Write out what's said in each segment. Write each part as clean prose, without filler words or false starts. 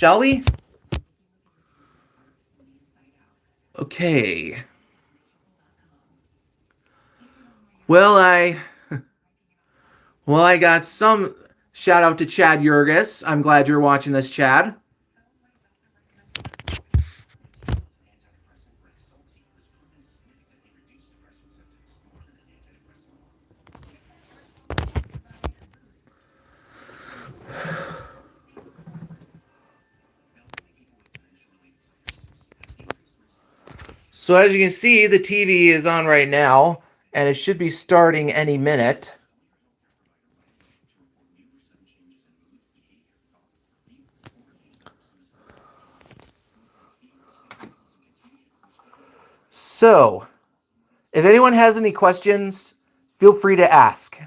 Shall we? Okay. Well, I got some shout out to Chad Yurgis. I'm glad you're watching this, Chad. So as you can see, the TV is on right now, and it should be starting any minute. So, if anyone has any questions, feel free to ask.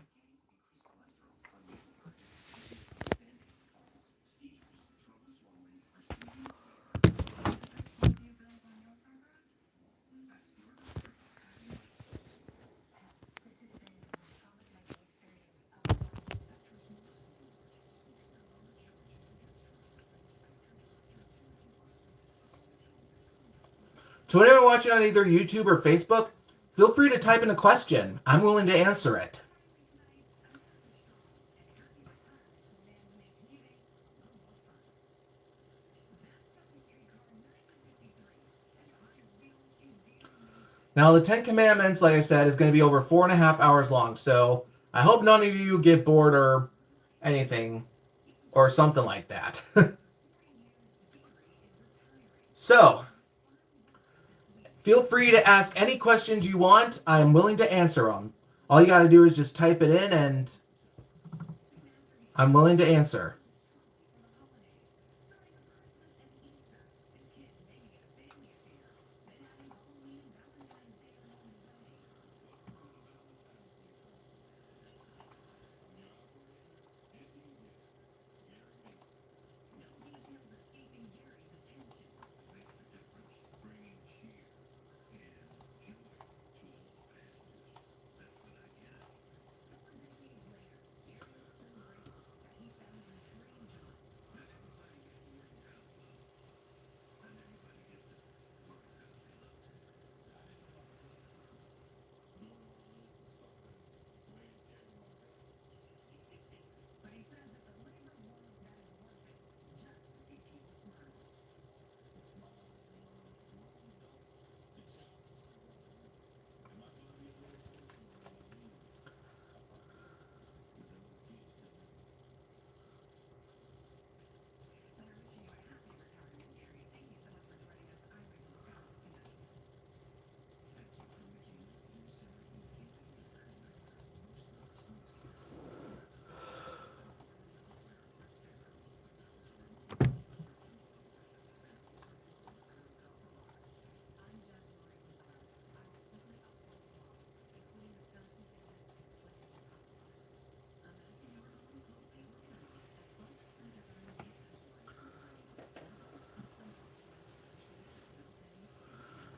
To anyone watching on either YouTube or Facebook, feel free to type in a question. I'm willing to answer it. Now, the Ten Commandments, like I said, is going to be over 4.5 hours long, so I hope none of you get bored or anything, or something like that. So, feel free to ask any questions you want. I am willing to answer them. All you got to do is just type it in, and I'm willing to answer.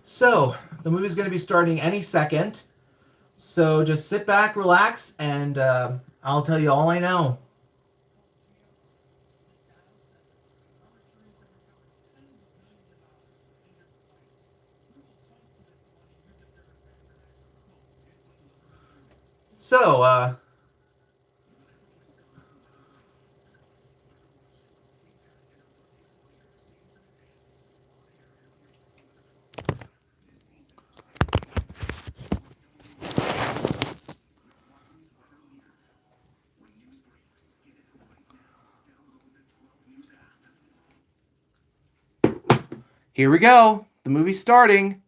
So, the movie's going to be starting any second. So, just sit back, relax, and I'll tell you all I know. So, here we go. The movie's starting.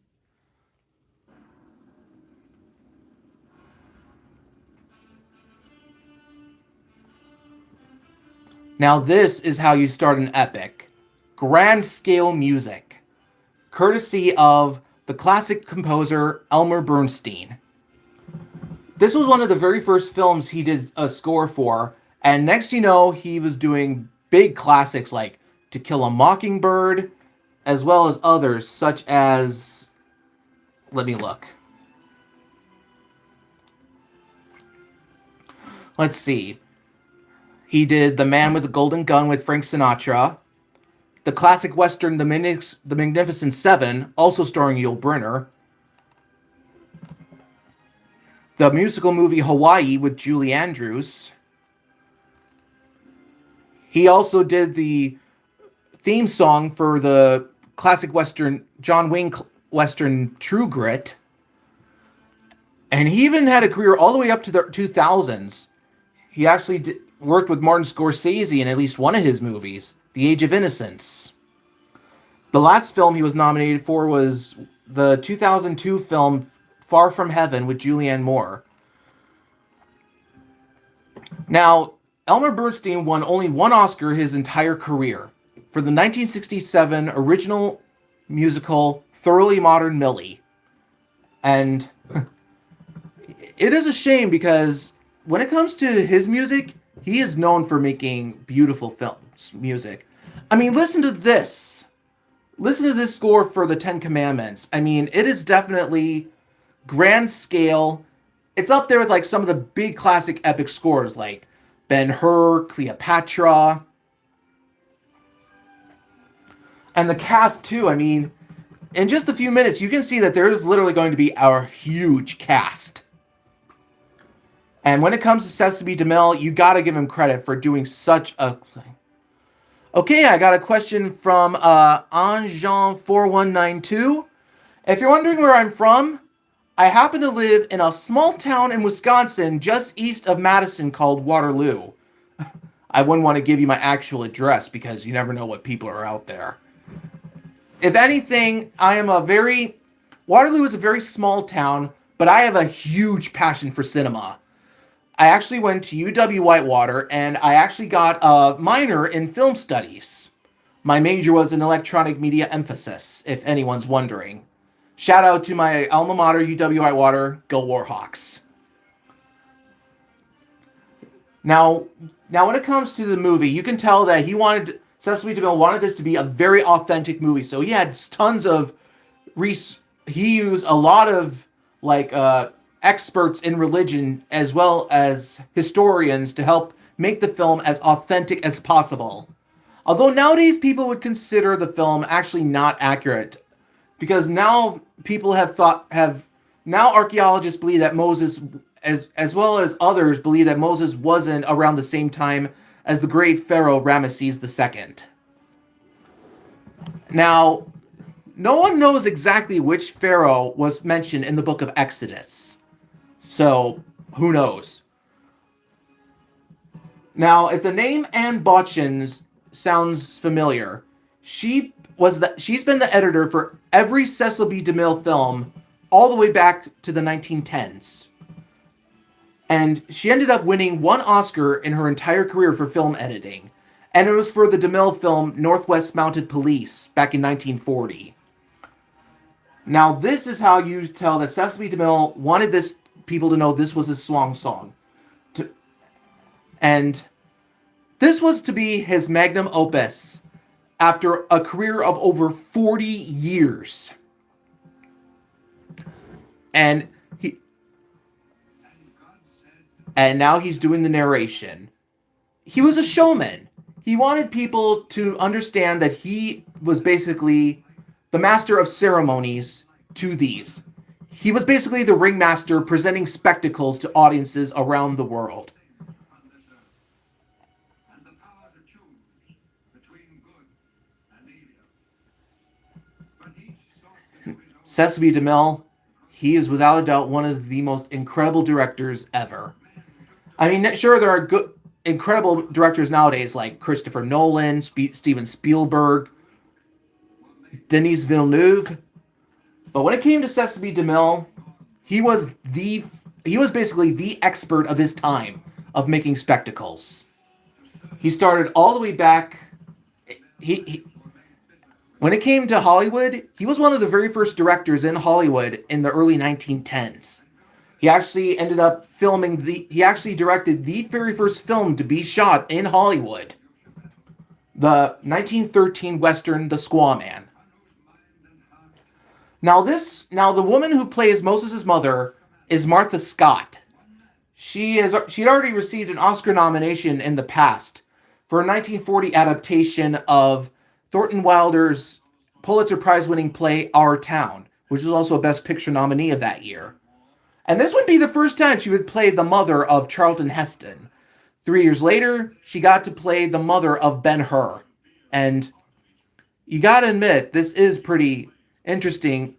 Now, this is how you start an epic. Grand scale music, courtesy of the classic composer Elmer Bernstein. This was one of the very first films he did a score for, and next you know, he was doing big classics like To Kill a Mockingbird, as well as others such as, let me look. Let's see. He did The Man with the Golden Gun with Frank Sinatra, the classic western The Magnificent Seven, also starring Yul Brynner, the musical movie Hawaii with Julie Andrews. He also did the theme song for the classic western, John Wayne western True Grit. And he even had a career all the way up to the 2000s. He actually worked with Martin Scorsese in at least one of his movies, The Age of Innocence. The last film he was nominated for was the 2002 film Far From Heaven with Julianne Moore. Now, Elmer Bernstein won only one Oscar his entire career for the 1967 original musical Thoroughly Modern Millie. And it is a shame because when it comes to his music, he is known for making beautiful films, music. I mean, listen to this. Listen to this score for the Ten Commandments. I mean, it is definitely grand scale. It's up there with like some of the big classic epic scores like Ben-Hur, Cleopatra. And the cast too. I mean, in just a few minutes, you can see that there is literally going to be our huge cast. And when it comes to Cecil B. DeMille, you got to give him credit for doing such a... Okay, I got a question from Anjan4192. If you're wondering where I'm from, I happen to live in a small town in Wisconsin just east of Madison called Waterloo. I wouldn't want to give you my actual address because you never know what people are out there. If anything, Waterloo is a very small town, but I have a huge passion for cinema. I actually went to UW-Whitewater, and I actually got a minor in film studies. My major was an electronic media emphasis, if anyone's wondering. Shout out to my alma mater, UW-Whitewater. Go Warhawks. Now, when it comes to the movie, you can tell that Cecil B. DeMille wanted this to be a very authentic movie. So he had tons of... He used a lot of, experts in religion as well as historians to help make the film as authentic as possible. Although nowadays people would consider the film actually not accurate, because now archaeologists believe that Moses, as well as others, believe that Moses wasn't around the same time as the great pharaoh Ramesses II. Now, no one knows exactly which pharaoh was mentioned in the book of Exodus. So, who knows? Now, if the name Anne Botchins sounds familiar, she's been the editor for every Cecil B. DeMille film all the way back to the 1910s. And she ended up winning one Oscar in her entire career for film editing. And it was for the DeMille film Northwest Mounted Police back in 1940. Now, this is how you tell that Cecil B. DeMille wanted people to know this was his song. And this was to be his magnum opus after a career of over 40 years. And now he's doing the narration. He was a showman. He wanted people to understand that he was basically the master of ceremonies to these. He was basically the ringmaster presenting spectacles to audiences around the world. Cecil B. DeMille, he is without a doubt one of the most incredible directors ever. I mean, sure, there are incredible directors nowadays like Christopher Nolan, Steven Spielberg, Denis Villeneuve. But when it came to Cecil B. DeMille, he was basically the expert of his time of making spectacles. He started all the way back. When it came to Hollywood, he was one of the very first directors in Hollywood in the early 1910s. He actually ended up he actually directed the very first film to be shot in Hollywood. The 1913 Western, The Squaw Man. Now the woman who plays Moses' mother is Martha Scott. She'd already received an Oscar nomination in the past for a 1940 adaptation of Thornton Wilder's Pulitzer Prize-winning play Our Town, which was also a Best Picture nominee of that year. And this would be the first time she would play the mother of Charlton Heston. 3 years later, she got to play the mother of Ben-Hur. And you gotta admit, this is pretty interesting.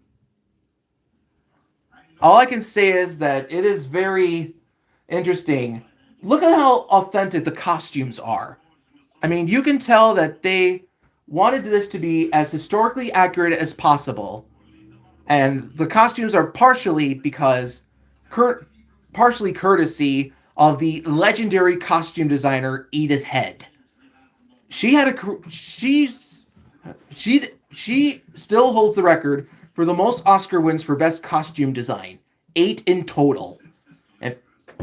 All I can say is that it is very interesting. Look at how authentic the costumes are. I mean, you can tell that they wanted this to be as historically accurate as possible. And the costumes are partially courtesy of the legendary costume designer Edith Head. She had a she still holds the record for the most Oscar wins for best costume design, 8 in total. And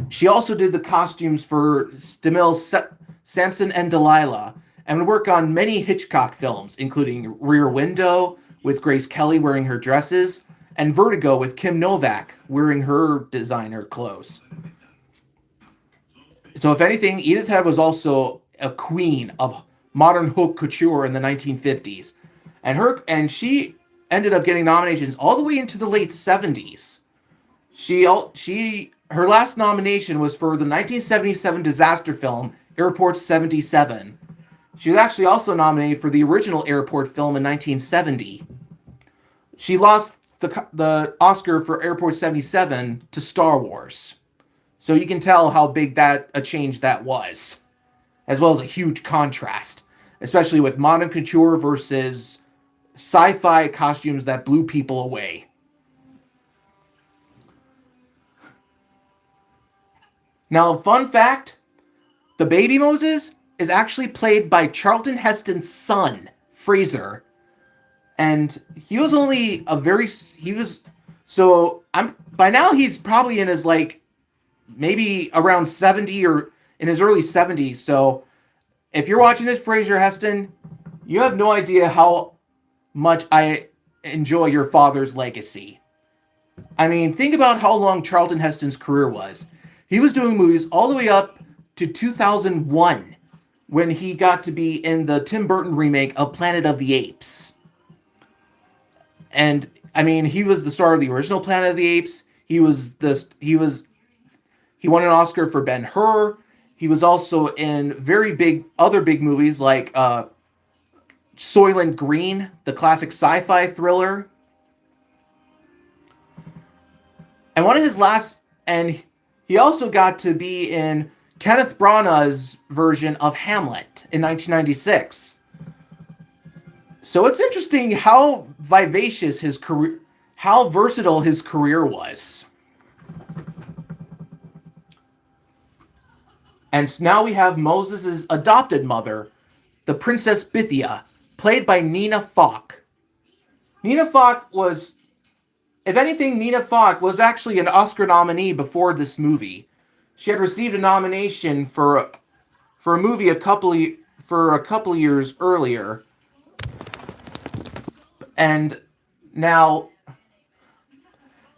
she also did the costumes for DeMille's Samson and Delilah, and would work on many Hitchcock films, including Rear Window with Grace Kelly wearing her dresses, and Vertigo with Kim Novak wearing her designer clothes. So if anything, Edith Head was also a queen of modern haute couture in the 1950s. And she ended up getting nominations all the way into the late 70s. Her last nomination was for the 1977 disaster film Airport 77. She was actually also nominated for the original Airport film in 1970. She lost the Oscar for Airport 77 to Star Wars. So you can tell how big a change that was, as well as a huge contrast, especially with modern couture versus sci-fi costumes that blew people away. Now, fun fact, the baby Moses is actually played by Charlton Heston's son, Fraser. And he was only by now he's probably in his maybe around 70 or in his early 70s. So if you're watching this, Fraser Heston, you have no idea how much I enjoy your father's legacy. I mean, think about how long Charlton Heston's career was. He was doing movies all the way up to 2001 when he got to be in the Tim Burton remake of Planet of the Apes. And I mean, he was the star of the original Planet of the Apes. He won an Oscar for Ben-Hur. He was also in other big movies like Soylent Green, the classic sci-fi thriller. And he also got to be in Kenneth Branagh's version of Hamlet in 1996. So it's interesting how vivacious his career, how versatile his career was. And now we have Moses' adopted mother, the Princess Bithia, played by Nina Falk. Nina Falk was actually an Oscar nominee before this movie. She had received a nomination for a movie a couple of years earlier. And now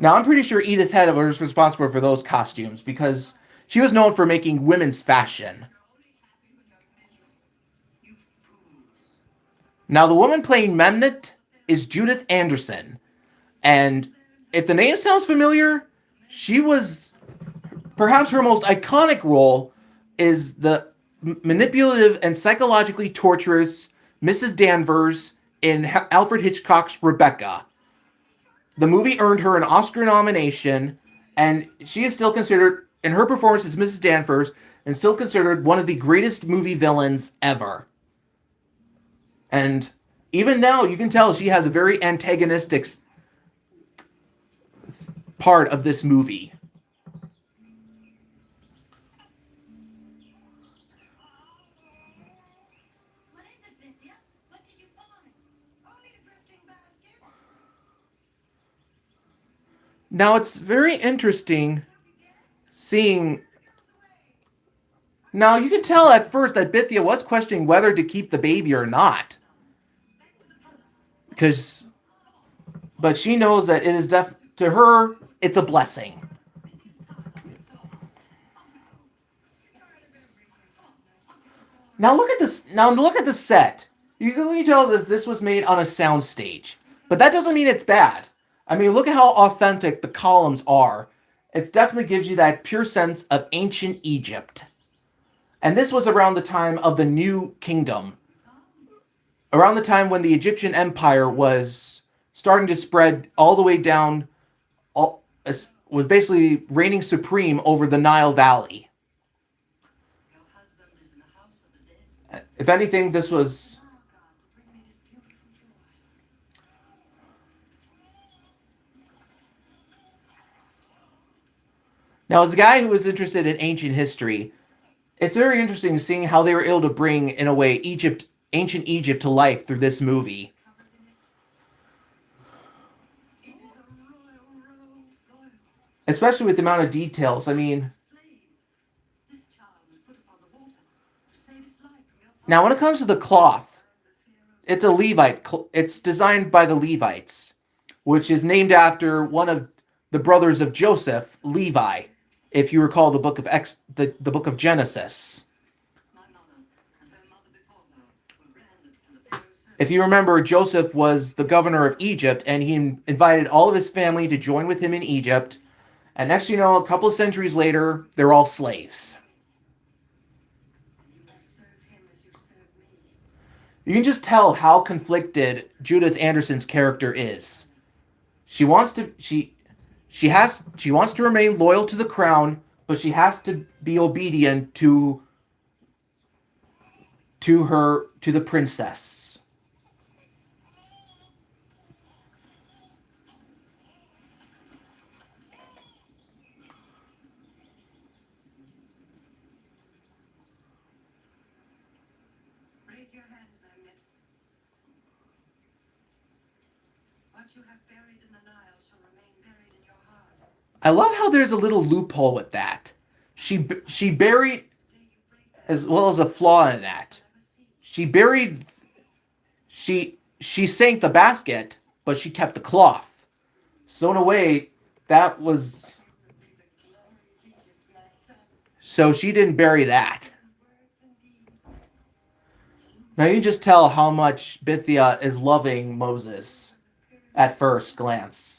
I'm pretty sure Edith Head was responsible for those costumes because she was known for making women's fashion. Now, the woman playing Memnet is Judith Anderson. And if the name sounds familiar, she was perhaps her most iconic role is the manipulative and psychologically torturous Mrs. Danvers in Alfred Hitchcock's Rebecca. The movie earned her an Oscar nomination, and she is still considered, in her performance as Mrs. Danvers, and still considered one of the greatest movie villains ever. And even now, you can tell she has a very antagonistic part of this movie. Now, it's very interesting seeing... Now, you can tell at first that Bithia was questioning whether to keep the baby or not. But she knows that it is to her, it's a blessing. Now look at this. Now look at the set. You can really tell that this was made on a sound stage. But that doesn't mean it's bad. I mean, look at how authentic the columns are. It definitely gives you that pure sense of ancient Egypt. And this was around the time of the New Kingdom. Around the time when the Egyptian Empire was starting to spread all the way down, was basically reigning supreme over the Nile Valley. If anything, this was... Now, as a guy who was interested in ancient history, it's very interesting seeing how they were able to bring, in a way, ancient Egypt to life through this movie. Especially with the amount of details. I mean... Now, when it comes to the cloth, it's a Levite. It's designed by the Levites, which is named after one of the brothers of Joseph, Levi, if you recall the book of the book of Genesis. If you remember, Joseph was the governor of Egypt, and he invited all of his family to join with him in Egypt. And next you know, a couple of centuries later, they're all slaves. You can just tell how conflicted Judith Anderson's character is. She wants to remain loyal to the crown, but she has to be obedient to the princess. I love how there's a little loophole with that. She buried, as well as a flaw in that. She sank the basket, but she kept the cloth. So in a way, that was... So she didn't bury that. Now you can just tell how much Bithia is loving Moses at first glance.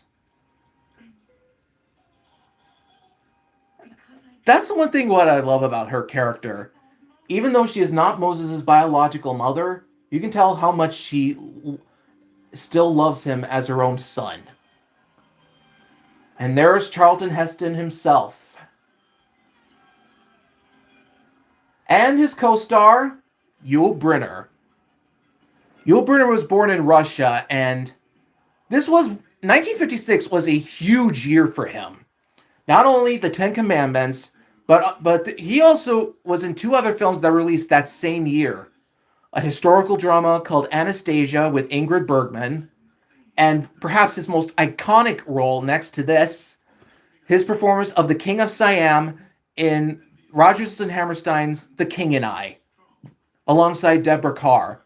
That's the one thing what I love about her character. Even though she is not Moses' biological mother, you can tell how much she still loves him as her own son. And there's Charlton Heston himself. And his co-star, Yul Brynner. Yul Brynner was born in Russia, and 1956 was a huge year for him. Not only the Ten Commandments, but he also was in two other films that released that same year. A historical drama called Anastasia with Ingrid Bergman, and perhaps his most iconic role next to this, his performance of the King of Siam in Rodgers and Hammerstein's The King and I, alongside Deborah Kerr.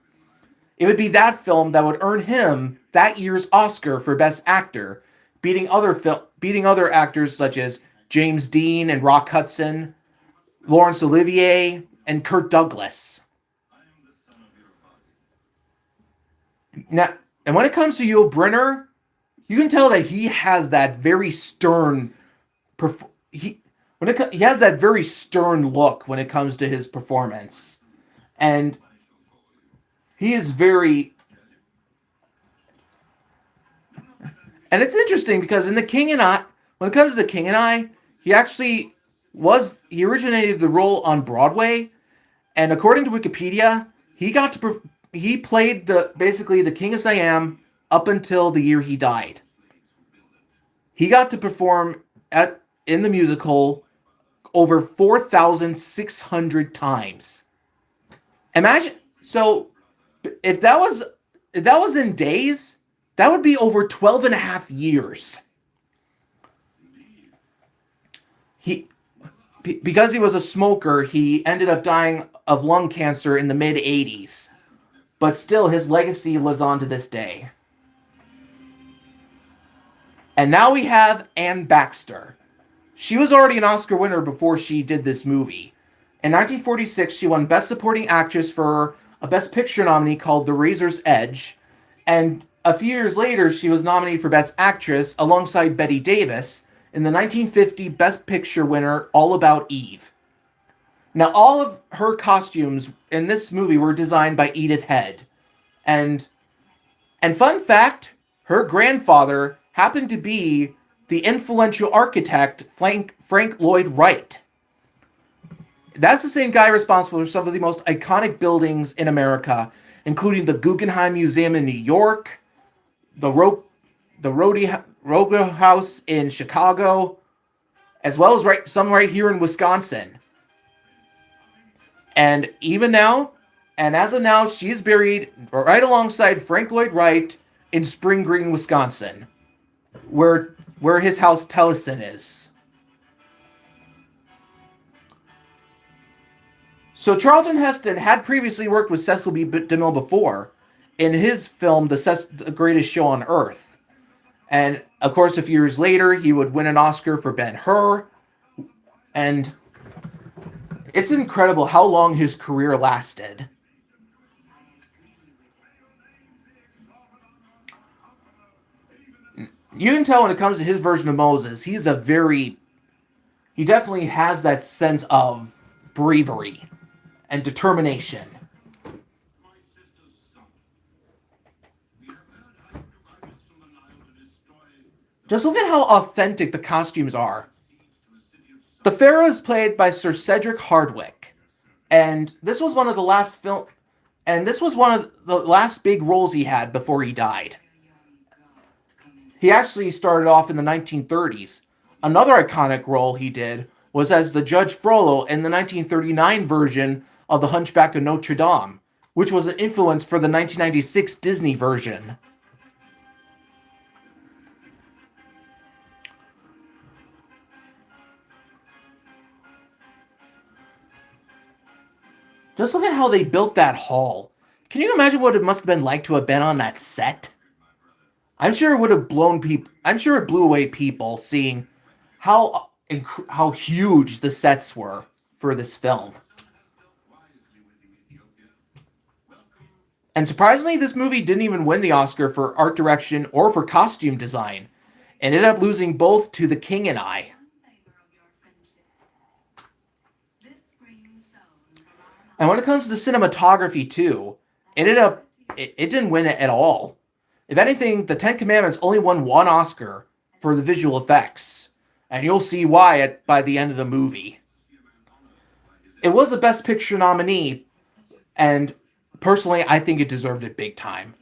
It would be that film that would earn him that year's Oscar for Best Actor, beating other actors such as James Dean and Rock Hudson, Laurence Olivier, and Kirk Douglas. Now, and when it comes to Yul Brynner, you can tell that he has that very stern... He has that very stern look when it comes to his performance. And he is very... And it's interesting because in The King and I, when it comes to The King and I, he originated the role on Broadway, and according to Wikipedia, he played basically the King of Siam up until the year he died. He got to perform in the musical over 4,600 times. Imagine, so if that was in days, that would be over 12 and a half years. Because he was a smoker, he ended up dying of lung cancer in the mid-80s. But still, his legacy lives on to this day. And now we have Anne Baxter. She was already an Oscar winner before she did this movie. In 1946, she won Best Supporting Actress for a Best Picture nominee called The Razor's Edge, and a few years later she was nominated for Best Actress alongside Bette Davis in the 1950 Best Picture winner All About Eve. Now, all of her costumes in this movie were designed by Edith Head. And fun fact, her grandfather happened to be the influential architect Frank Lloyd Wright. That's the same guy responsible for some of the most iconic buildings in America, including the Guggenheim Museum in New York, the Rodeo House in Chicago, as well as some right here in Wisconsin. And even now, and as of now, she's buried right alongside Frank Lloyd Wright in Spring Green, Wisconsin, where his house Tellison is. So Charlton Heston had previously worked with Cecil B. DeMille before in his film The Greatest Show on Earth. And of course, a few years later, he would win an Oscar for Ben-Hur. And it's incredible how long his career lasted. You can tell when it comes to his version of Moses, he definitely has that sense of bravery and determination. Just look at how authentic the costumes are. The Pharaoh is played by Sir Cedric Hardwicke, and this was one of the last big roles he had before he died. He actually started off in the 1930s. Another iconic role he did was as the Judge Frollo in the 1939 version of The Hunchback of Notre Dame, which was an influence for the 1996 Disney version. Just look at how they built that hall. Can you imagine what it must have been like to have been on that set? I'm sure it would have blown people. I'm sure it blew away people seeing how huge the sets were for this film. And surprisingly, this movie didn't even win the Oscar for art direction or for costume design. It ended up losing both to The King and I. And when it comes to the cinematography too, it didn't win it at all. If anything, the Ten Commandments only won one Oscar for the visual effects, and you'll see why by the end of the movie. It was a Best Picture nominee, and personally, I think it deserved it big time,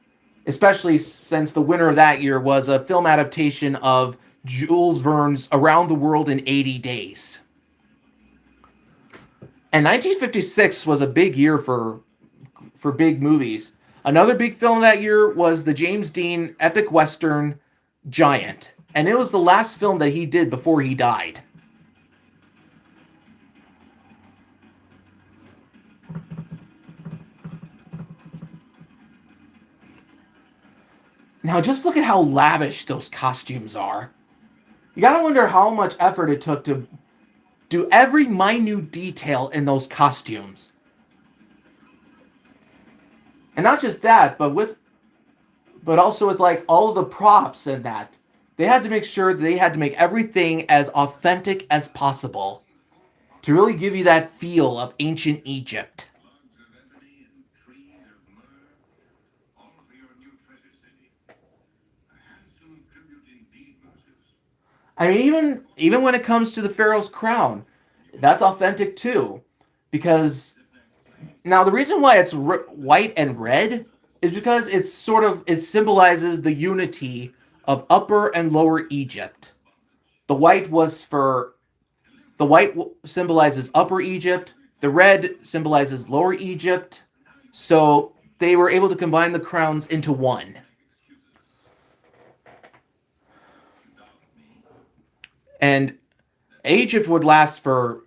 especially since the winner of that year was a film adaptation of Jules Verne's Around the World in 80 Days. And 1956 was a big year for big movies. Another big film that year was the James Dean epic western Giant. And it was the last film that he did before he died. Now just look at how lavish those costumes are. You gotta wonder how much effort it took to do every minute detail in those costumes. And not just that, but also with like all of the props and that. They had to make sure they had to make everything as authentic as possible to really give you that feel of ancient Egypt. I mean, even when it comes to the Pharaoh's crown, that's authentic too. Because now the reason why it's white and red is because it symbolizes the unity of Upper and Lower Egypt. The white symbolizes Upper Egypt. The red symbolizes Lower Egypt. So they were able to combine the crowns into one. And Egypt would last for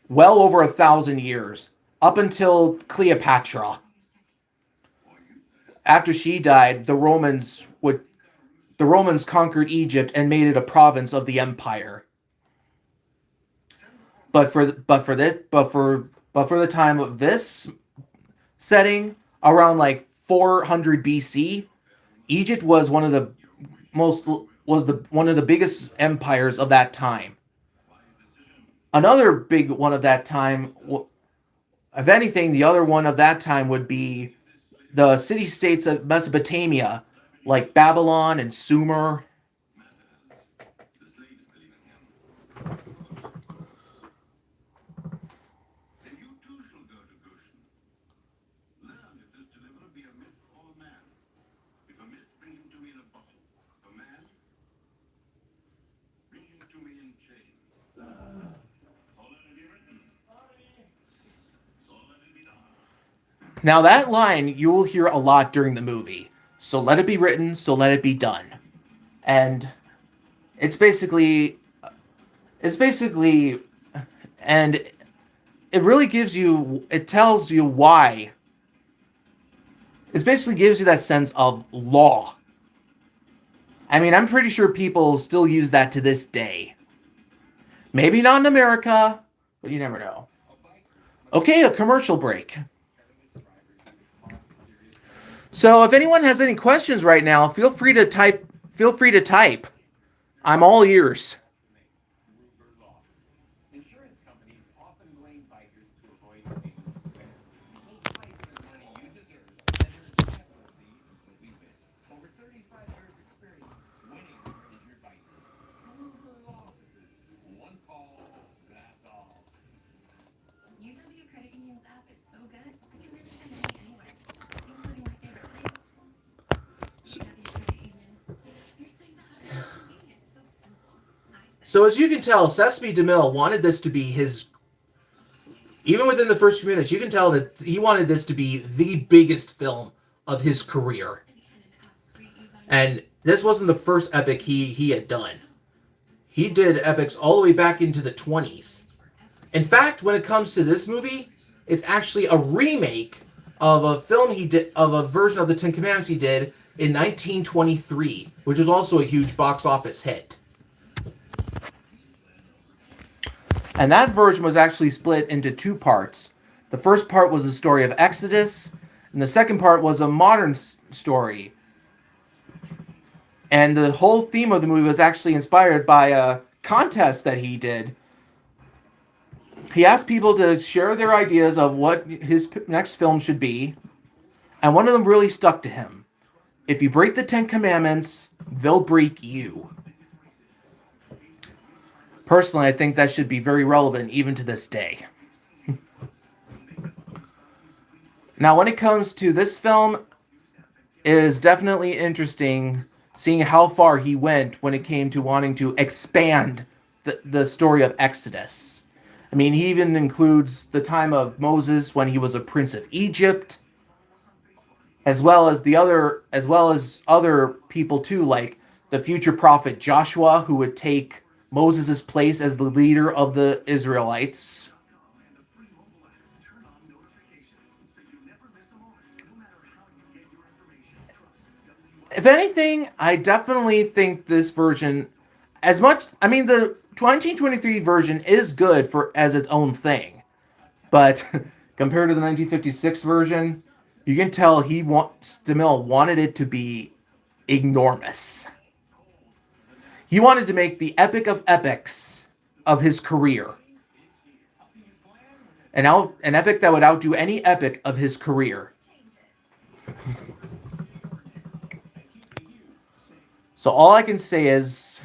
well over 1,000 years, up until Cleopatra. After she died, the Romans conquered Egypt and made it a province of the empire. But for the time of this setting around like 400 BC, Egypt was one of the biggest empires of that time. Another big one of that time, if anything, the other one of that time would be the city-states of Mesopotamia, like Babylon and Sumer. Now that line you will hear a lot during the movie. So let it be written, so let it be done. And it's basically and it really tells you why. It basically gives you that sense of law. I mean, I'm pretty sure people still use that to this day. Maybe not in America, but you never know. Okay, a commercial break. So if anyone has any questions right now, feel free to type. I'm all ears. So as you can tell, Cecil B. DeMille wanted this to be his. Even within the first few minutes, you can tell that he wanted this to be the biggest film of his career. And this wasn't the first epic he had done. He did epics all the way back into the 20s. In fact, when it comes to this movie, it's actually a remake of a film he did, of a version of the Ten Commandments he did in 1923, which was also a huge box office hit. And that version was actually split into two parts. The first part was the story of Exodus, and the second part was a modern story. And the whole theme of the movie was actually inspired by a contest that he did. He asked people to share their ideas of what his next film should be, and one of them really stuck to him. If you break the Ten Commandments, they'll break you. Personally, I think that should be very relevant even to this day. Now, when it comes to this film, it is definitely interesting seeing how far he went when it came to wanting to expand the story of Exodus. I mean, he even includes the time of Moses when he was a prince of Egypt, as well as other people too, like the future prophet Joshua, who would take Moses' place as the leader of the Israelites. If anything, I definitely think this version, the 1923 version is good as its own thing, but compared to the 1956 version, you can tell DeMille wanted it to be enormous. He wanted to make the epic of epics of his career. An epic that would outdo any epic of his career. So all I can say is,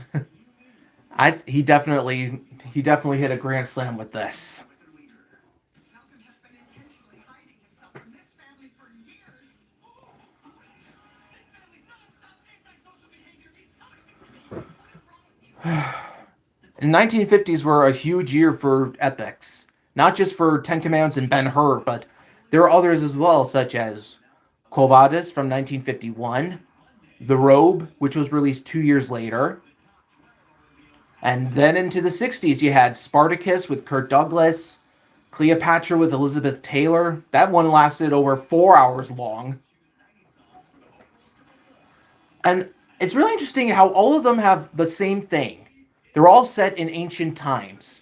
he definitely hit a grand slam with this. The 1950s were a huge year for epics. Not just for Ten Commandments and Ben-Hur, but there are others as well, such as Quo Vadis from 1951, The Robe, which was released 2 years later. And then into the 60s, you had Spartacus with Kirk Douglas, Cleopatra with Elizabeth Taylor. That one lasted over 4 hours long. And it's really interesting how all of them have the same thing. They're all set in ancient times.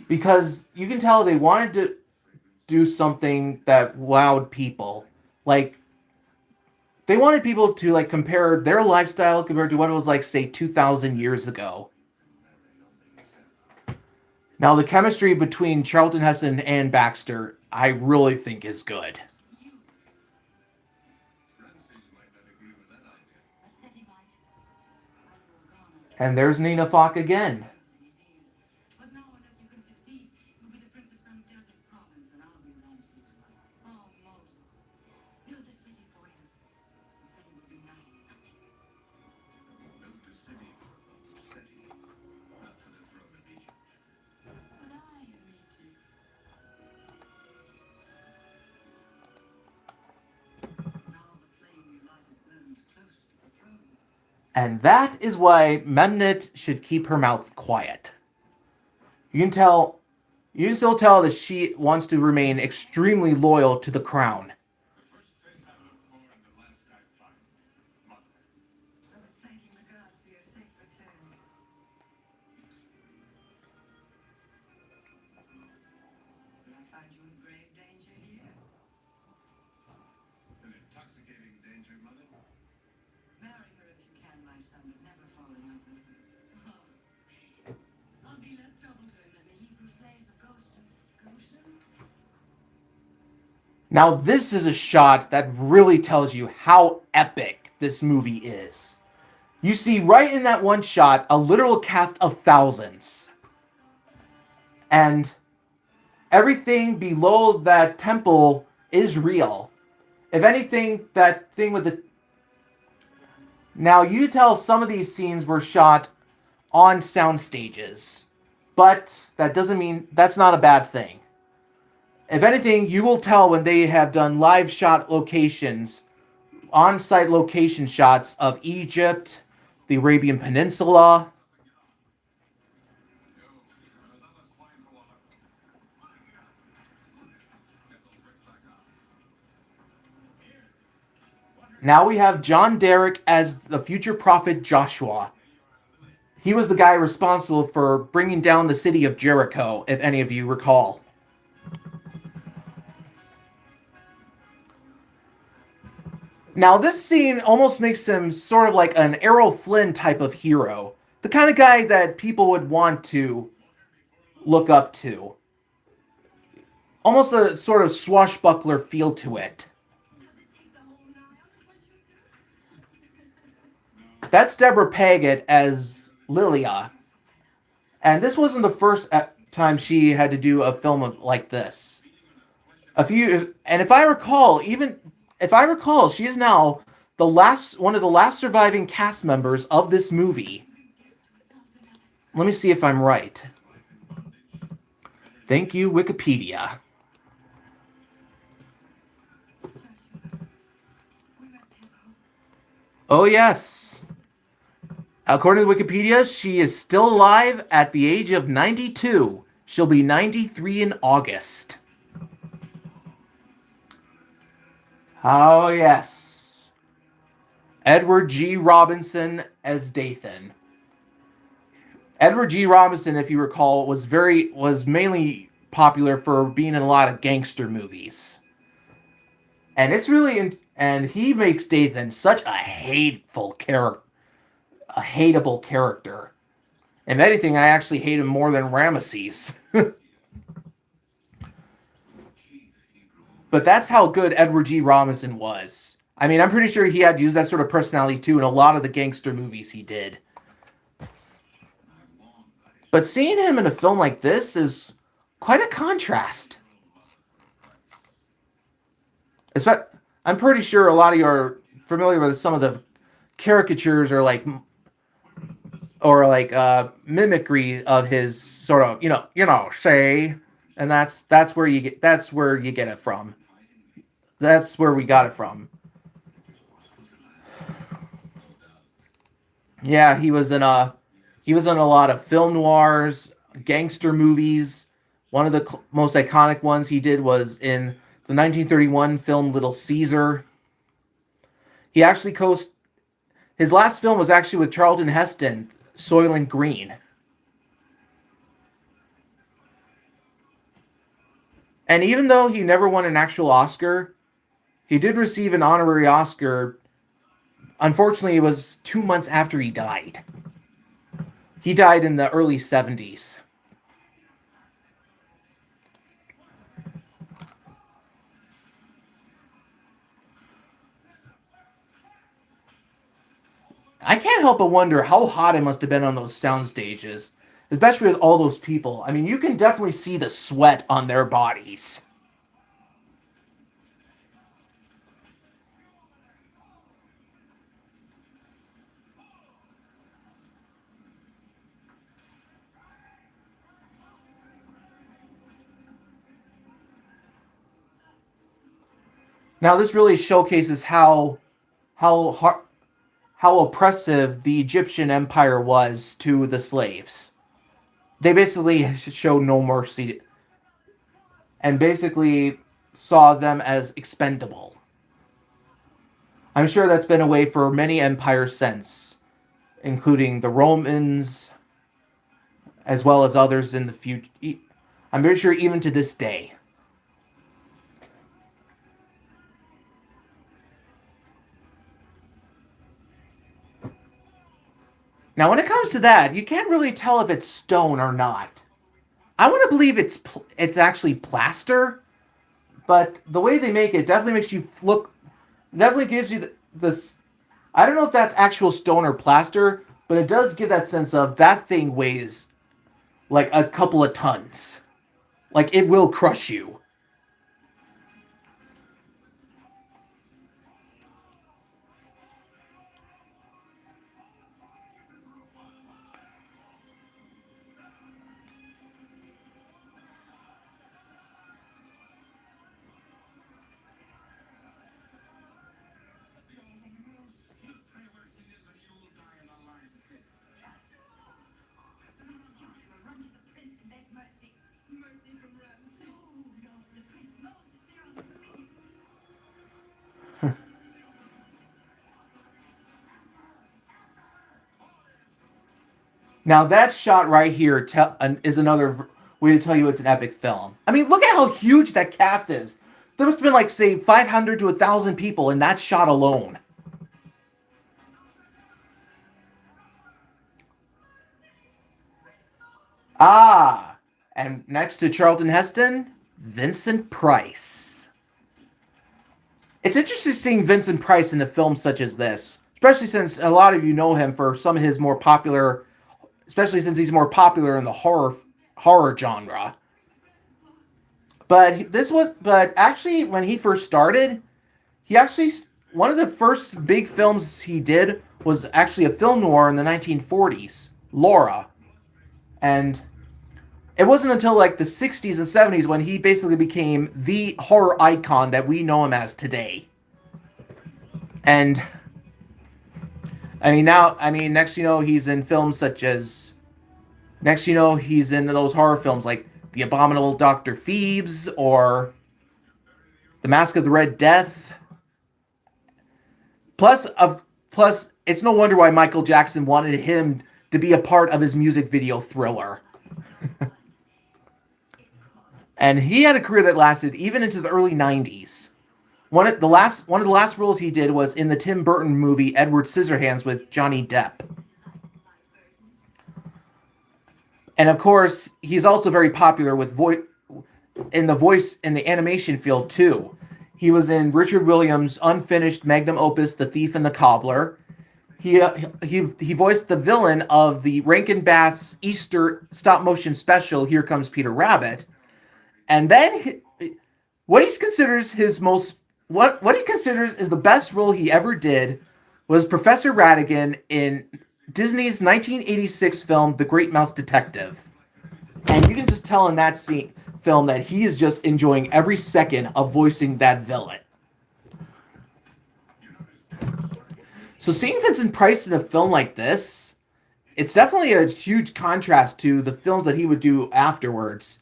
Because you can tell they wanted do something that wowed people. Like, they wanted people to like compare their lifestyle compared to what it was like, say, 2,000 years ago. Now, the chemistry between Charlton Heston and Baxter, I really think is good. And there's Nina Falk again. And that is why Memnet should keep her mouth quiet. You can still tell that she wants to remain extremely loyal to the crown. Now, this is a shot that really tells you how epic this movie is. You see right in that one shot a literal cast of thousands. And everything below that temple is real. If anything, that thing with the... Now, you tell some of these scenes were shot on sound stages. But that doesn't mean... That's not a bad thing. If anything, you will tell when they have done live shot locations, on-site location shots of Egypt, the Arabian Peninsula. Now we have John Derek as the future prophet Joshua. He was the guy responsible for bringing down the city of Jericho, if any of you recall. Now, this scene almost makes him sort of like an Errol Flynn type of hero. The kind of guy that people would want to look up to. Almost a sort of swashbuckler feel to it. That's Deborah Paget as Lilia. And this wasn't the first time she had to do a film like this. And if I recall, she is now one of the last surviving cast members of this movie. Let me see if I'm right. Thank you, Wikipedia. Oh, yes. According to Wikipedia, she is still alive at the age of 92. She'll be 93 in August. Oh, yes. Edward G. Robinson as Dathan. Edward G. Robinson, if you recall, was mainly popular for being in a lot of gangster movies. And and he makes Dathan such a hateable character. If anything, I actually hate him more than Ramesses. But that's how good Edward G. Robinson was. I mean, I'm pretty sure he had to use that sort of personality too in a lot of the gangster movies he did. But seeing him in a film like this is quite a contrast. I'm pretty sure a lot of you are familiar with some of the caricatures or mimicry of his sort of, say, and that's where you get it from. That's where we got it from. Yeah, he was in a lot of film noirs, gangster movies. One of the most iconic ones he did was in the 1931 film Little Caesar. He actually his last film was actually with Charlton Heston, Soylent Green. And even though he never won an actual Oscar, he did receive an honorary Oscar. Unfortunately, it was 2 months after he died. He died in the early 70s. I can't help but wonder how hot it must have been on those sound stages, especially with all those people. I mean, you can definitely see the sweat on their bodies. Now, this really showcases how hard, how oppressive the Egyptian Empire was to the slaves. They basically showed no mercy and basically saw them as expendable. I'm sure that's been a way for many empires since, including the Romans, as well as others in the future. I'm very sure even to this day. Now, when it comes to that, you can't really tell if it's stone or not. I want to believe it's actually plaster, but the way they make it definitely makes you look. Definitely gives you the. I don't know if that's actual stone or plaster, but it does give that sense of that thing weighs like a couple of tons. Like it will crush you. Now that shot right here is another way to tell you it's an epic film. I mean, look at how huge that cast is. There must have been like say 500 to 1,000 people in that shot alone. Ah, and next to Charlton Heston, Vincent Price. It's interesting seeing Vincent Price in a film such as this, especially since a lot of you know him for some of his more popular, especially since he's more popular in the horror genre. But actually, when he first started, he actually one of the first big films he did was actually a film noir in the 1940s, Laura, and it wasn't until like the 60s and 70s when he basically became the horror icon that we know him as today. And next you know he's in films such as he's in those horror films like The Abominable Dr. Phoebes or The Mask of the Red Death. Plus it's no wonder why Michael Jackson wanted him to be a part of his music video Thriller. And he had a career that lasted even into the early 90s. One of the last roles he did was in the Tim Burton movie Edward Scissorhands with Johnny Depp. And of course, he's also very popular with in the animation field too. He was in Richard Williams' unfinished magnum opus The Thief and the Cobbler. He voiced the villain of the Rankin Bass Easter stop motion special Here Comes Peter Rabbit. And then what he considers is the best role he ever did was Professor Ratigan in Disney's 1986 film The Great Mouse Detective. And you can just tell in that film that he is just enjoying every second of voicing that villain. So seeing Vincent Price in a film like this, it's definitely a huge contrast to the films that he would do afterwards.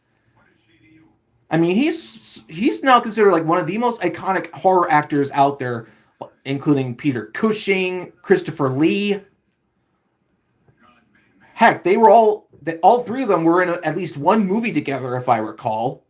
I mean, he's now considered like one of the most iconic horror actors out there, including Peter Cushing, Christopher Lee. Heck, all three of them were in at least one movie together, if I recall.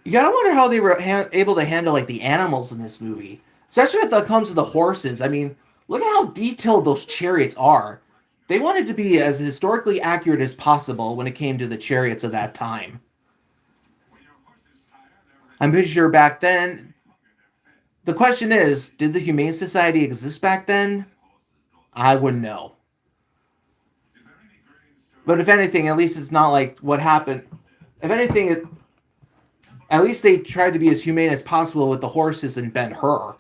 You gotta wonder how they were able to handle like the animals in this movie, especially when it comes to the horses. I mean, look at how detailed those chariots are. They wanted to be as historically accurate as possible when it came to the chariots of that time. I'm pretty sure back then. The question is, did the Humane Society exist back then? I wouldn't know. But if anything, at least it's not like what happened. If anything, at least they tried to be as humane as possible with the horses and Ben-Hur.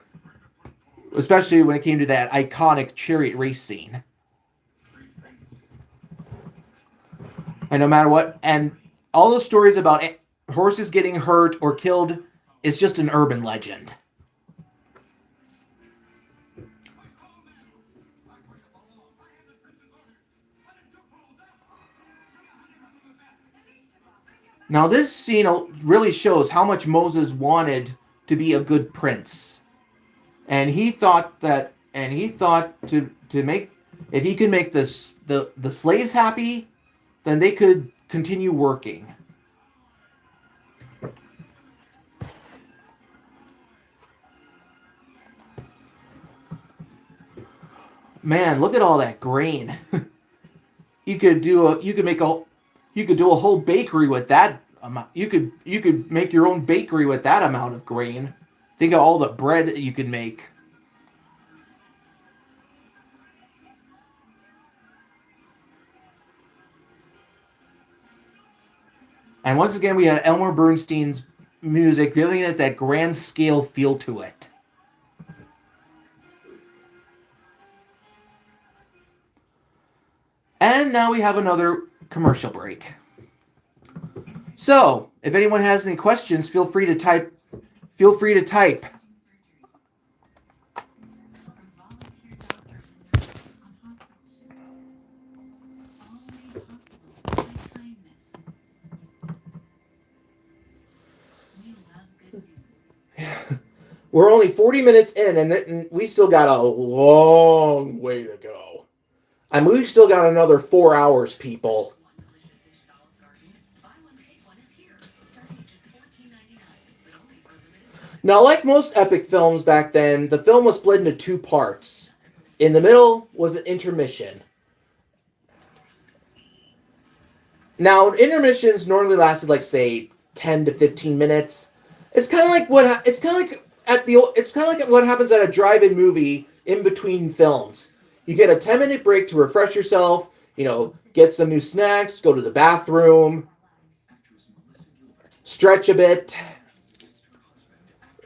Especially when it came to that iconic chariot race scene. And no matter what, and all those stories about horses getting hurt or killed is just an urban legend. Now this scene really shows how much Moses wanted to be a good prince. And he thought to make, if he could make the slaves happy, then they could continue working. Man, look at all that grain. You could do a whole bakery with that amount. You could make your own bakery with that amount of grain. Think of all the bread that you could make. And once again, we have Elmer Bernstein's music giving it that grand scale feel to it. And now we have another commercial break. So, if anyone has any questions, feel free to type. We're only 40 minutes in, and we still got a long way to go. I mean, we've still got another 4 hours, people. Now, like most epic films back then, the film was split into 2 parts. In the middle was an intermission. Now, intermissions normally lasted like, say, 10 to 15 minutes. It's kind of like what happens at a drive-in movie in between films. You get a 10-minute break to refresh yourself, get some new snacks, go to the bathroom, stretch a bit.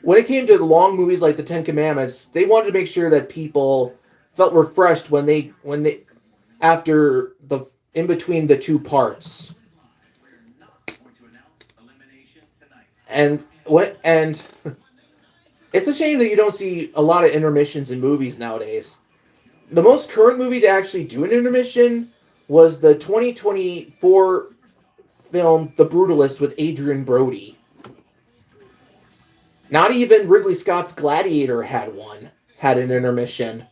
When it came to the long movies like the Ten Commandments, they wanted to make sure that people felt refreshed when they after the in between the 2 parts. And it's a shame that you don't see a lot of intermissions in movies nowadays. The most current movie to actually do an intermission was the 2024 film The Brutalist with Adrian Brody. Not even Ridley Scott's Gladiator had an intermission.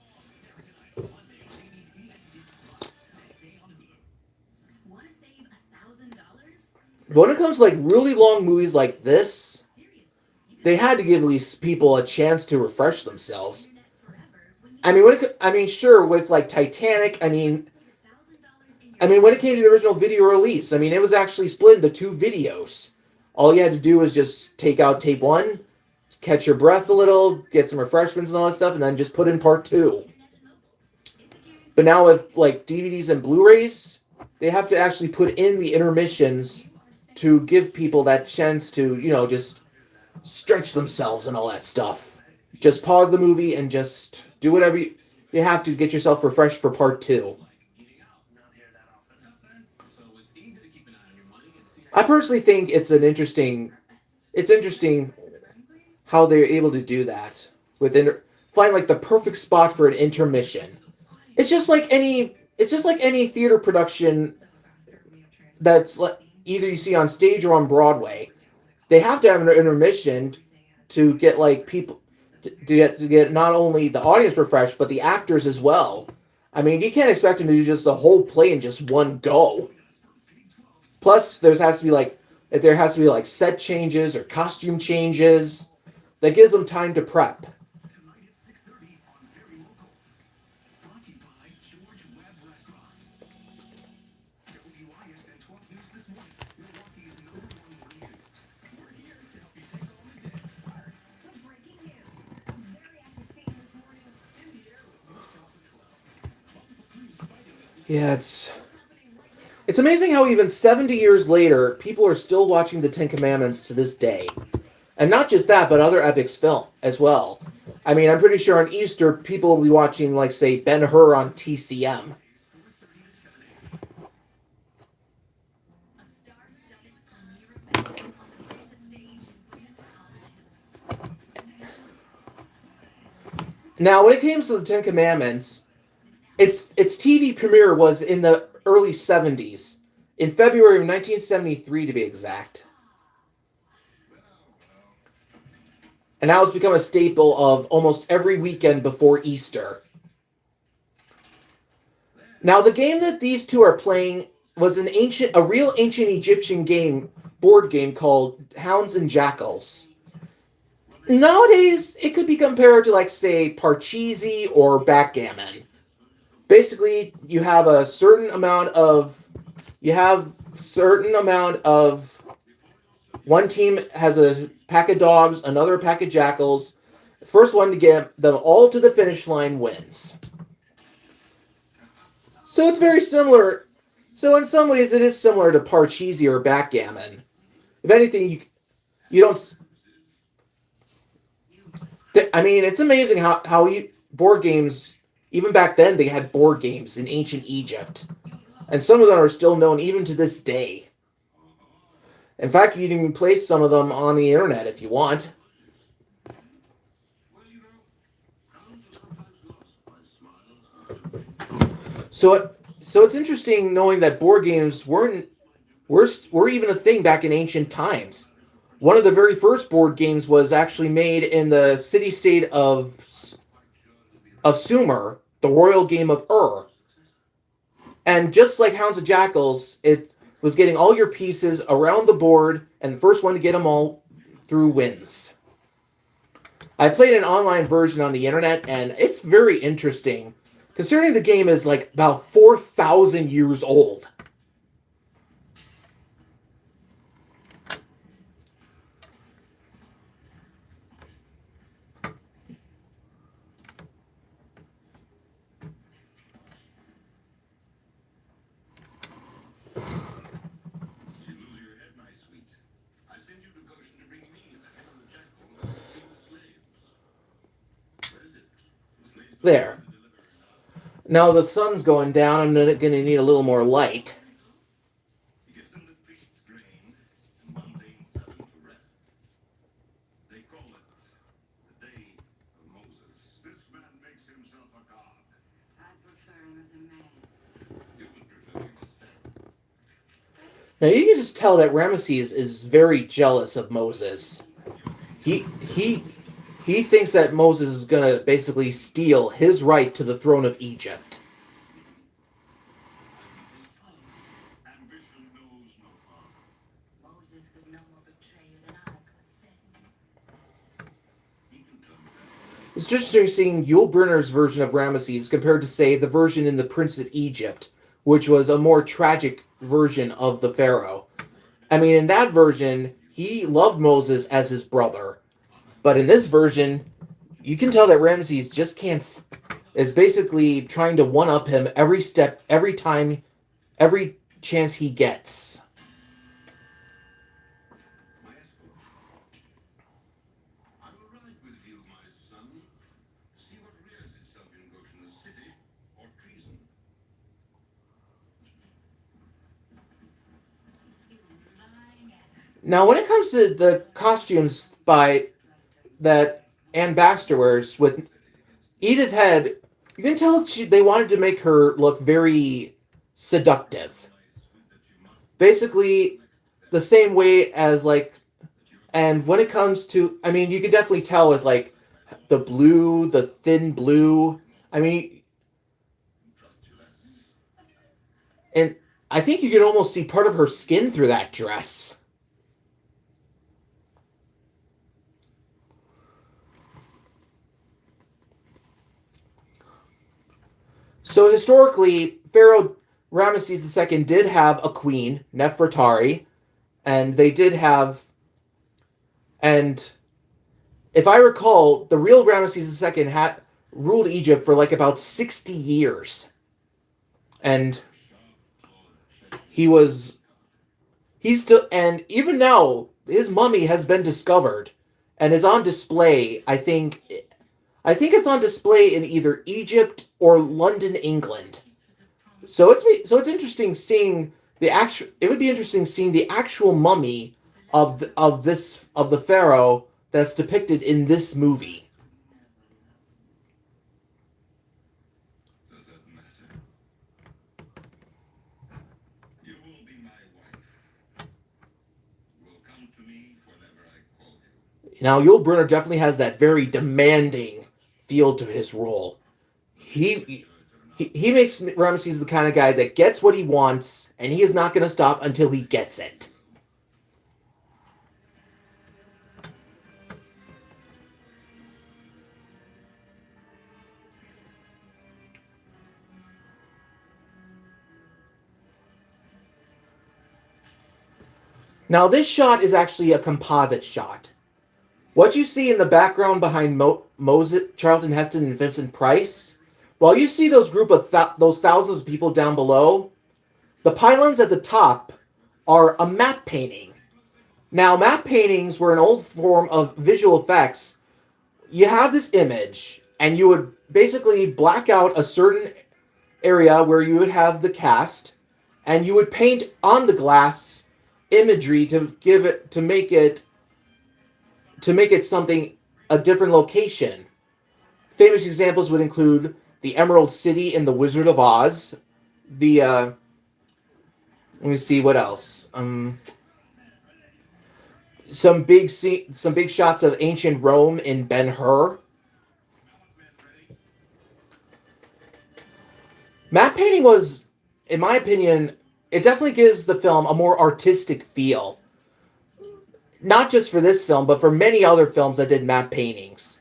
When it comes to like really long movies like this, they had to give at least people a chance to refresh themselves. I mean, sure, with like Titanic, I mean, when it came to the original video release, I mean, it was actually split into 2 videos. All you had to do was just take out tape 1, catch your breath a little, get some refreshments and all that stuff, and then just put in part 2. But now with like DVDs and Blu-rays, they have to actually put in the intermissions to give people that chance to, just stretch themselves and all that stuff. Just pause the movie and just do whatever you have to get yourself refreshed for part 2. I personally think it's interesting how they're able to do that find like the perfect spot for an intermission. It's just like any theater production that's either you see on stage or on Broadway. They have to have an intermission to get like people to get not only the audience refreshed but the actors as well. I mean, you can't expect them to do just the whole play in just one go. Plus, there has to be like If there has to be like set changes or costume changes, that gives them time to prep. Yeah, it's amazing how even 70 years later, people are still watching the Ten Commandments to this day. And not just that, but other epics film as well. I mean, I'm pretty sure on Easter, people will be watching, like, say, Ben-Hur on TCM. Now, when it comes to the Ten Commandments, its TV premiere was in the early 70s, in February of 1973 to be exact. And now it's become a staple of almost every weekend before Easter. Now, the game that these two are playing was a real ancient Egyptian board game called Hounds and Jackals. Nowadays, it could be compared to, like, say, Parcheesi or backgammon. Basically, you have a certain amount of one team has a pack of dogs, another pack of jackals. The first one to get them all to the finish line wins. So it's very similar. So in some ways, it is similar to Parcheesi or backgammon. If anything, you don't. I mean, it's amazing how board games, even back then, they had board games in ancient Egypt. And some of them are still known even to this day. In fact, you can even play some of them on the internet if you want. So it's interesting knowing that board games were even a thing back in ancient times. One of the very first board games was actually made in the city-state of Sumer, the royal game of Ur. And just like Hounds and Jackals, it was getting all your pieces around the board, and the first one to get them all through wins. I played an online version on the internet, and it's very interesting, considering the game is like about 4,000 years old. There. Now the sun's going down. I'm going to need a little more light. Now you can just tell that Ramesses is very jealous of Moses. He thinks that Moses is going to basically steal his right to the throne of Egypt. It's just interesting seeing Yul Brynner's version of Ramesses compared to, say, the version in The Prince of Egypt, which was a more tragic version of the Pharaoh. I mean, in that version, he loved Moses as his brother. But in this version, you can tell that Ramesses just can't, is basically trying to one-up him every step, every time, every chance he gets. Now, when it comes to the costumes that Anne Baxter wears, with Edith Head, you can tell they wanted to make her look very seductive. Basically, the same way as, like, and when it comes to, I mean, you can definitely tell with, like, the blue, the thin blue. I mean, and I think you can almost see part of her skin through that dress. So historically, Pharaoh Ramesses II did have a queen, Nefertari, and they did have, and if I recall, the real Ramesses II had ruled Egypt for like about 60 years, and he was he's still, and even now his mummy has been discovered and is on display. I think it's on display in either Egypt or London, England. So it's interesting seeing the actual. It would be interesting seeing the actual mummy of the pharaoh that's depicted in this movie. Now, Yul Brynner definitely has that very demanding feel to his role. He makes Ramesses the kind of guy that gets what he wants, and he is not going to stop until he gets it. Now, this shot is actually a composite shot. What you see in the background behind Moses, Charlton Heston, and Vincent Price, while you see those those thousands of people down below, the pylons at the top are a matte painting. Now, matte paintings were an old form of visual effects. You have this image, and you would basically black out a certain area where you would have the cast, and you would paint on the glass imagery to make it something, a different location. Famous examples would include the Emerald City in The Wizard of Oz. Let me see what else. Some big shots of ancient Rome in Ben-Hur. Matte painting was, in my opinion, it definitely gives the film a more artistic feel. Not just for this film, but for many other films that did matte paintings.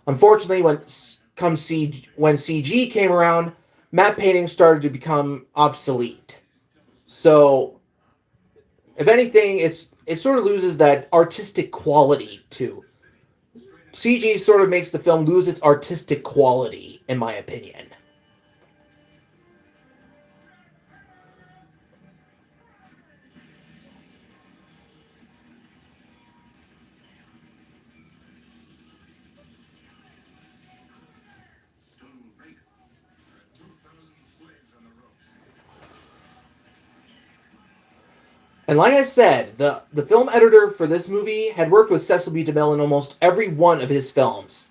Unfortunately, when CG came around, matte paintings started to become obsolete. So, if anything, it sort of loses that artistic quality too. CG sort of makes the film lose its artistic quality, in my opinion. And like I said, the film editor for this movie had worked with Cecil B. DeMille in almost every one of his films.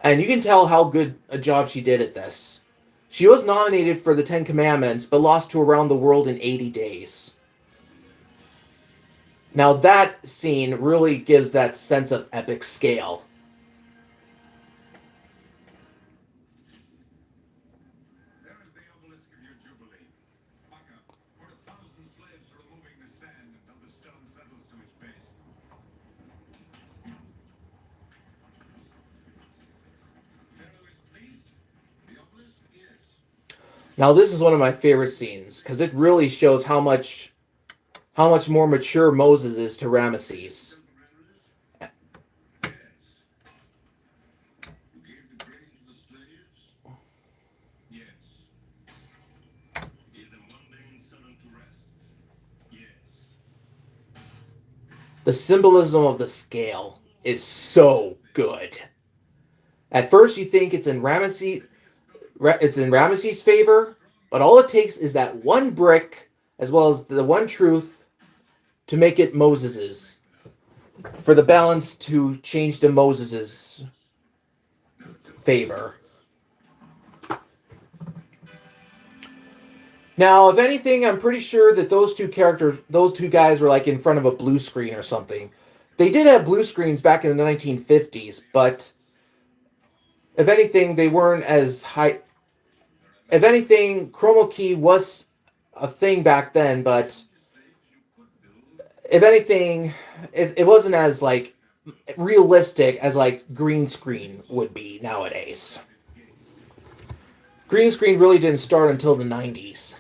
And you can tell how good a job she did at this. She was nominated for the Ten Commandments, but lost to Around the World in 80 Days. Now that scene really gives that sense of epic scale. Now this is one of my favorite scenes because it really shows how much more mature Moses is to Ramesses. The symbolism of the scale is so good. At first, you think it's in Ramesses' favor, but all it takes is that one brick, as well as the one truth, to make it Moses's. For the balance to change to Moses's favor. Now, if anything, I'm pretty sure that those two guys were like in front of a blue screen or something. They did have blue screens back in the 1950s, but if anything, they weren't as high. If anything, chroma key was a thing back then, but if anything, it wasn't as like realistic as like green screen would be nowadays. Green screen really didn't start until the 90s.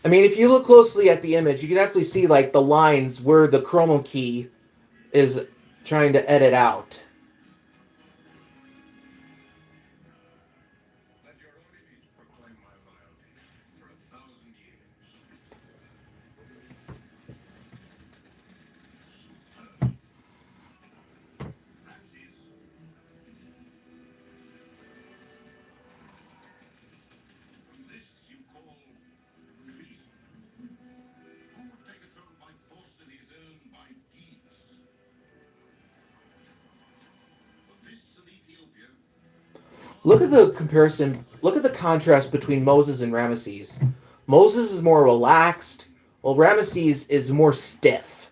I mean, if you look closely at the image, you can definitely see like the lines where the chroma key is trying to edit out. Look at the comparison. Look at the contrast between Moses and Ramesses. Moses is more relaxed, while Ramesses is more stiff.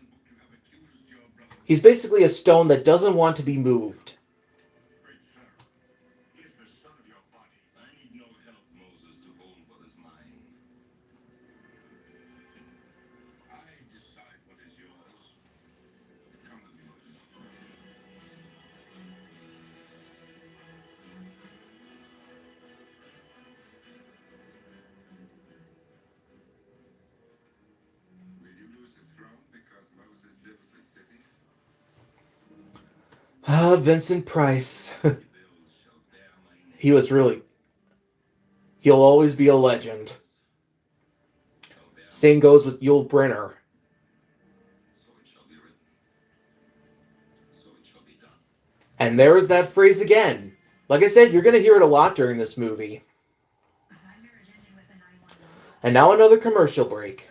He's basically a stone that doesn't want to be moved. Ah, Vincent Price. He was really... He'll always be a legend. Same goes with Yul Brynner. And there is that phrase again. Like I said, you're going to hear it a lot during this movie. And now another commercial break.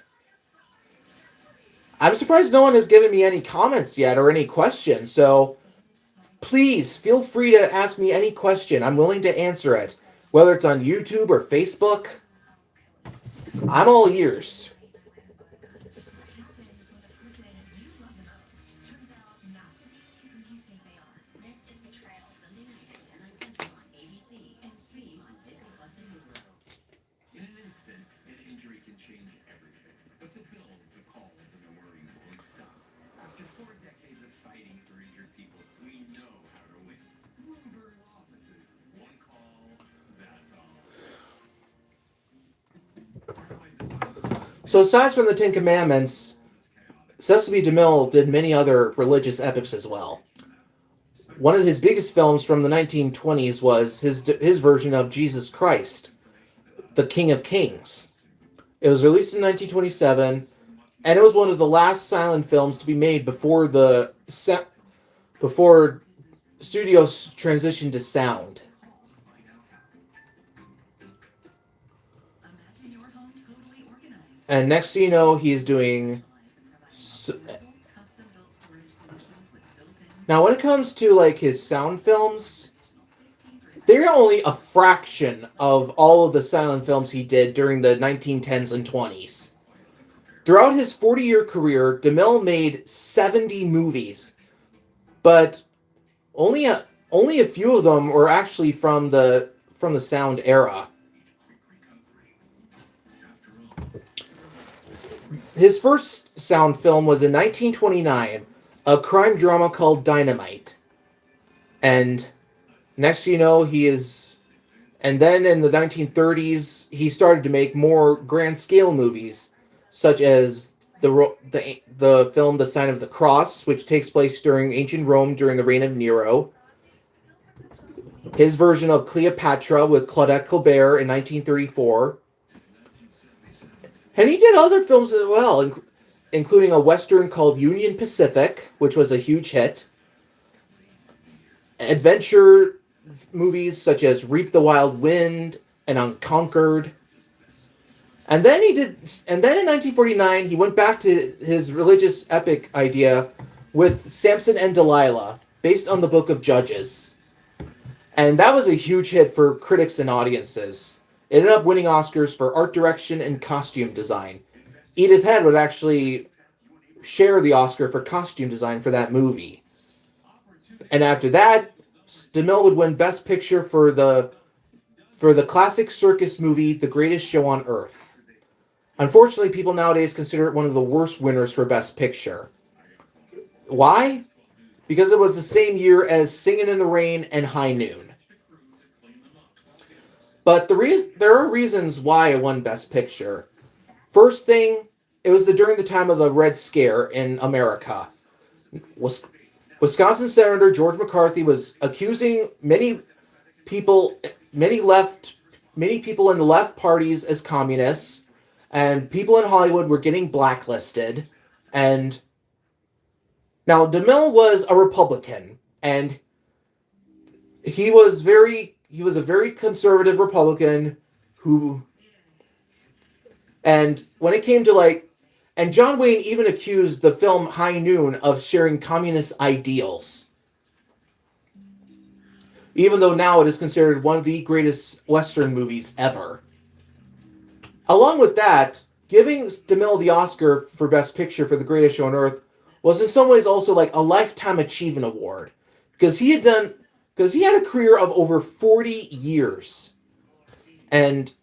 I'm surprised no one has given me any comments yet or any questions, so please feel free to ask me any question. I'm willing to answer it, whether it's on YouTube or Facebook. I'm all ears. So aside from the Ten Commandments, Cecil B. DeMille did many other religious epics as well. One of his biggest films from the 1920s was his version of Jesus Christ, the King of Kings. It was released in 1927, and it was one of the last silent films to be made before studios transitioned to sound. And next thing you know, he is doing... Now, when it comes to like his sound films, they're only a fraction of all of the silent films he did during the 1910s and 20s. Throughout his 40-year career, DeMille made 70 movies, but only a few of them were actually from the sound era. His first sound film was in 1929, a crime drama called Dynamite. And next you know, and then in the 1930s, he started to make more grand scale movies, such as the film The Sign of the Cross, which takes place during ancient Rome during the reign of Nero. His version of Cleopatra with Claudette Colbert in 1934. And he did other films as well, including a Western called Union Pacific, which was a huge hit. Adventure movies such as Reap the Wild Wind and Unconquered. And then in 1949, he went back to his religious epic idea with Samson and Delilah, based on the Book of Judges. And that was a huge hit for critics and audiences. It ended up winning Oscars for art direction and costume design. Edith Head would actually share the Oscar for costume design for that movie. And after that, DeMille would win Best Picture for the classic circus movie, The Greatest Show on Earth. Unfortunately, people nowadays consider it one of the worst winners for Best Picture. Why? Because it was the same year as Singin' in the Rain and High Noon. But there are reasons why it won Best Picture. First thing, it was during the time of the Red Scare in America. Wisconsin Senator George McCarthy was accusing many people, many people in the left parties as communists, and people in Hollywood were getting blacklisted. And now DeMille was a Republican, and he was a very conservative Republican who, and when it came to and John Wayne even accused the film High Noon of sharing communist ideals, even though now it is considered one of the greatest Western movies ever. Along with that, giving DeMille the Oscar for Best Picture for The Greatest Show on Earth was in some ways also like a Lifetime Achievement Award, because he had a career of over 40 years, and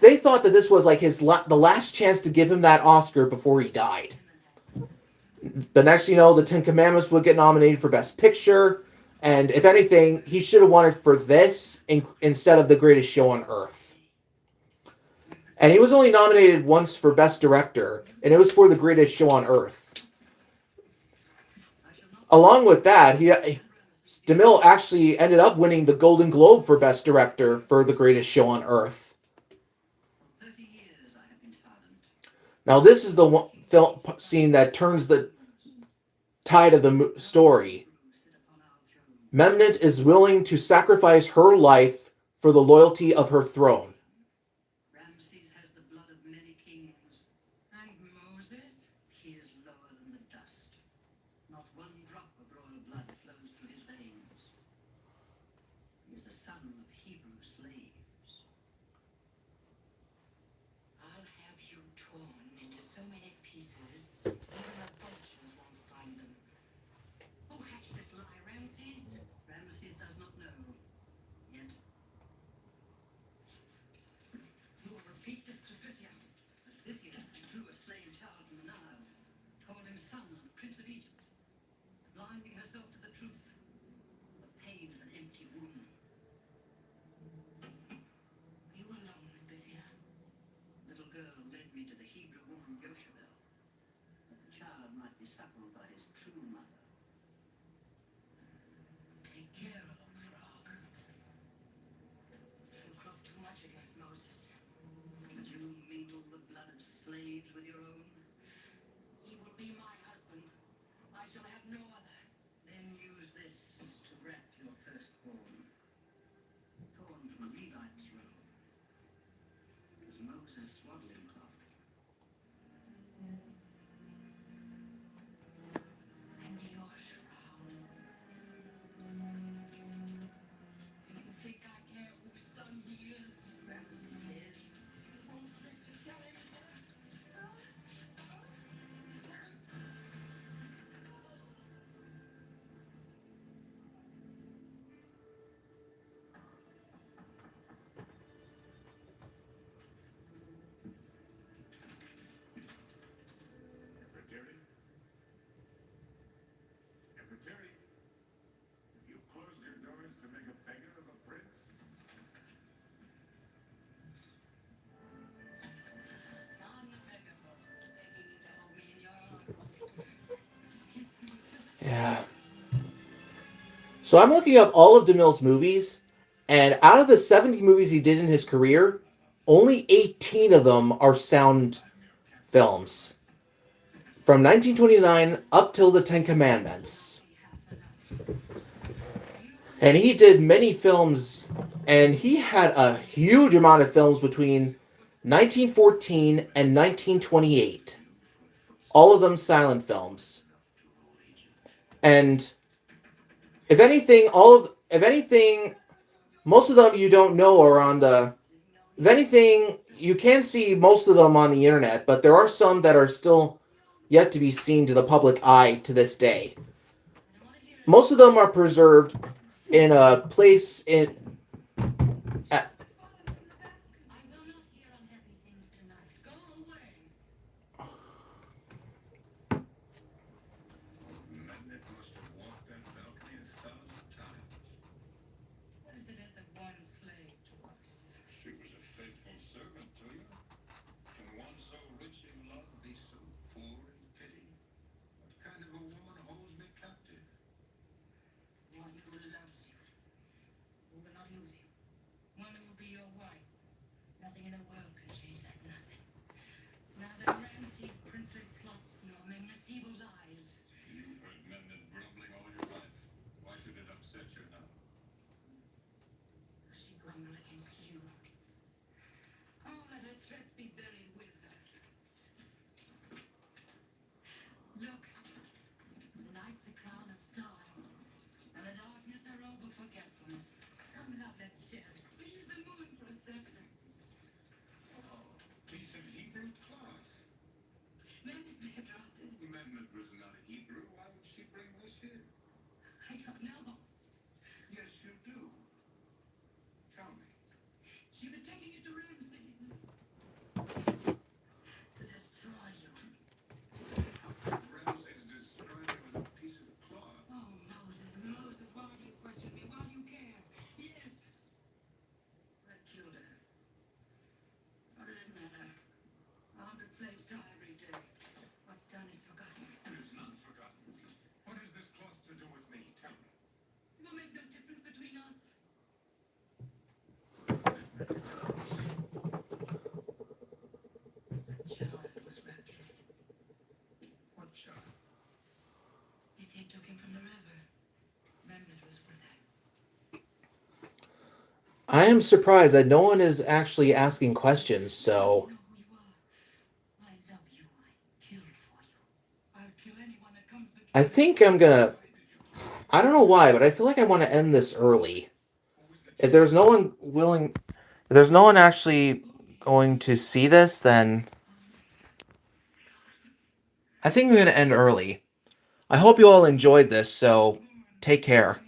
they thought that this was like the last chance to give him that Oscar before he died. The next thing you know, the Ten Commandments would get nominated for Best Picture, and if anything, he should have won it for this instead of The Greatest Show on Earth. And he was only nominated once for Best Director, and it was for The Greatest Show on Earth. Along with that, DeMille actually ended up winning the Golden Globe for Best Director for The Greatest Show on Earth. Now, this is the one film scene that turns the tide of the story. Memnant is willing to sacrifice her life for the loyalty of her throne. Ramses has the blood of many kings. And Moses, he is lower than the dust. Not one drop of royal blood flows through his veins. He is the son of Hebrew slaves. I'll have you torn into so many pieces, even the vultures won't find them. Who hatched this lie, Ramses? Ramses does not know. Yet. You will repeat this to Pythia. But Pythia drew a slave child from the Nile, called him son of the Prince of Egypt, blinding herself to the truth, the pain of an empty womb. You alone with Pythia. Little girl led me to the Hebrew woman Yoshebel, that the child might be suckled by his true mother. Take care, old frog. You croak too much against Moses. Would you mingle the blood of slaves with your own? He will be my husband. I shall have no other. Then use this to wrap your firstborn. Torn from Levi's robe. It was Moses' swaddling cloth. And your shroud. You think I care whose son he is? Ramses is. Won't live to tell him. Secretary, if you closed your doors to make a beggar of a prince? I'm the beggar, Moses, begging you to hold me in your arms. Kiss me too. Yeah. So I'm looking up all of DeMille's movies, and out of the 70 movies he did in his career, only 18 of them are sound films. From 1929 up till the Ten Commandments. And he did many films, and he had a huge amount of films between 1914 and 1928. All of them silent films. And if anything, most of them you don't know are on the... If anything, you can see most of them on the internet, but there are some that are still yet to be seen to the public eye to this day. Most of them are preserved in a place in... I will not hear unhappy things to servant to you? Can one so rich in love be so poor in pity? What kind of a woman holds me captive? One who loves you, who will not lose you. One who will be your wife. Nothing in the world can change that, nothing. Neither Ramsay's princely plots nor Magnet's evil lies. You've heard Memnon grumbling all your life. Why should it upset you now? She grumbled against you. Oh, let her threats be buried with her. Look, the night's a crown of stars, and the darkness a robe of forgetfulness. Come, love, let's share. We use the moon for a scepter. Oh, piece of Hebrew cloth. Memnon may have dropped it. Memnon was not a Hebrew. Why would she bring this here? I don't know. Yes, you do. Tell me. She was taking you to Ramsay's. To destroy you. Ramses destroyed her with a piece of cloth. Oh, Moses, Moses, why do you question me? Why do you care? Yes. I killed her. What does it matter? 100 slaves die every day. What's done is forgotten. It is not forgotten. What has this cloth to do with me? Tell me. It will make no difference between us. The child was wrapped in it. What child? They took him from the river. Memnon was with her. I am surprised that no one is actually asking questions, so I know who you are. I love you. I killed for you. I'll kill anyone that comes between I think I'm gonna. I don't know why, but I feel like I want to end this early. If there's no one willing, if there's no one actually going to see this, then I think I'm gonna end early. I hope you all enjoyed this, so take care.